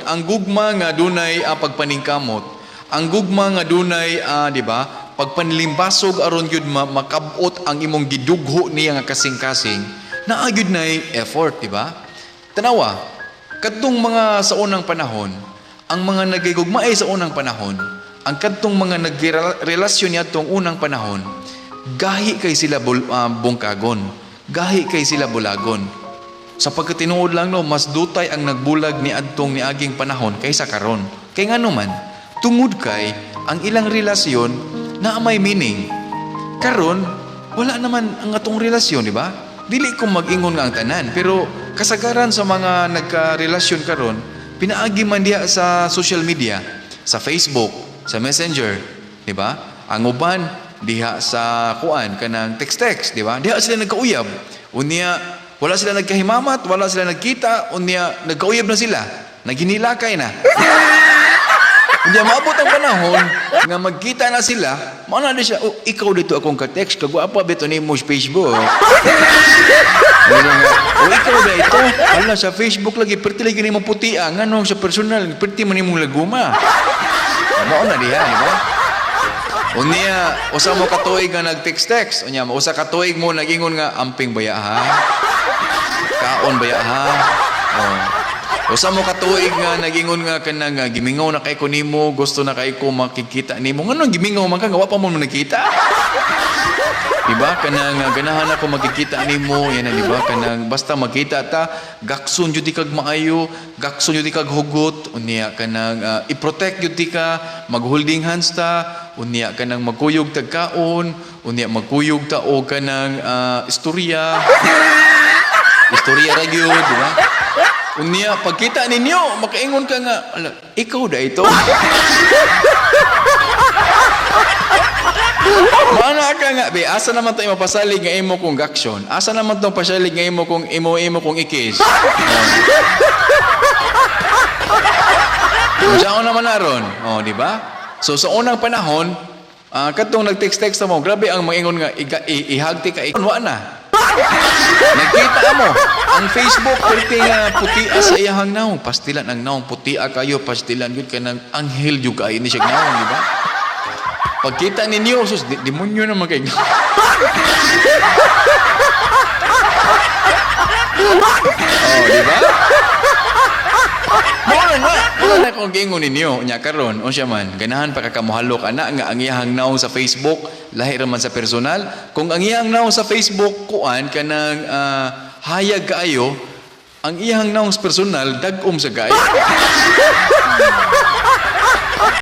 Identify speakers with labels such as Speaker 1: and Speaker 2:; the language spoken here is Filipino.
Speaker 1: ang gugma nga dunay pagpaningkamot, ang gugma nga dunay di ba, pagpanlimbasog aron gyud makabot ang imong gidugho niya nga kasing-kasing, naa gyud nay effort, di ba? Tanawa, kadtong mga sa unang panahon, ang mga nagigugmaay sa unang panahon, ang kadtong mga nagrelasyon niadtong unang panahon, gahi kay sila bungkagon, gahi kay sila bulagon. Sa pagkatinuod lang no, mas dutay ang nagbulag ni adtong niaging panahon kaysa karon. Kay ngano man, tungod kay ang ilang relasyon na may meaning. Karon, wala naman ang atong relasyon, di ba? Dili ko mag-ingon nga ang tanan, pero kasagaran sa mga nagka-relasyon karon, pinaagi man diha sa social media, sa Facebook, sa Messenger, di ba? Ang uban diha sa kuan kanang text, di ba? Diha sila nagkauyab. Unya wala sila nagkahimamat, wala sila nagkita, unya nagkauyab na sila. Naghinilakay na. Unya maabot ang panahon nga magkita na sila, mao na siya, oh, ikaw dito akong ka-text, kagwapa bito nimo sa Facebook. O ikaw ba ito? Ala, sa Facebook lagi, perti lagi ni mong puti. Ngano sa personal, perti man imong laguma. Mao na diha, di ba? Unya, usa mo katuig nga nag-text. Unya, usa katuig mo nag-ingon nga, amping baya ha? Kaon baya ha? Oh. Usa mo katuig nga nag-ingon nga kanang gimingaw na kay ko nimo, gusto na kay ko makikita nimo. Ngano gimingaw man ka, wa pa mo nakita? Diba? Kanang ganahan ako magkikita nimo, yan na, diba? Kanang basta magkita ta, gakson jud kag maayo, gakson jud kag hugot, unya kanang i-protect jud ka, mag-holding hands ta, unya kanang magkuyog tag kaon, unya magkuyog ta og kanang istorya. Istorya ra gyud, diba? Unya pagkita ninyo, makaingon ka nga, ala, ikaw da ito. Mana ka nga, be, asa naman tayo mapasalig nga imo kong gaksyon? Asa naman itong pasalig nga imo kong imo kong ikis? Diyan naman naron. Oh, di ba? So, sa unang panahon, katong nag-text mo, grabe ang maingon nga, ihagti ka, wa na. Nagkita mo, ang Facebook, pwede nga putia sa iyahang naong. Pastilan ang naong, putia kayo, pastilan yun ka ng anghel yung kayo ni siya naong, di ba? Pagkita ninyo, sus, demonyo naman kayo. Oh, di ba? Wala na kung gingon ninyo, nya karon, o siya man, ganahan pa kakamuhalok, ana nga ang iyahang naong sa Facebook, lahi raman sa personal. Kung ang iyahang naong sa Facebook, kuan ka ng hayag kaayo, ang iyahang naong sa personal, dagom sa gaya.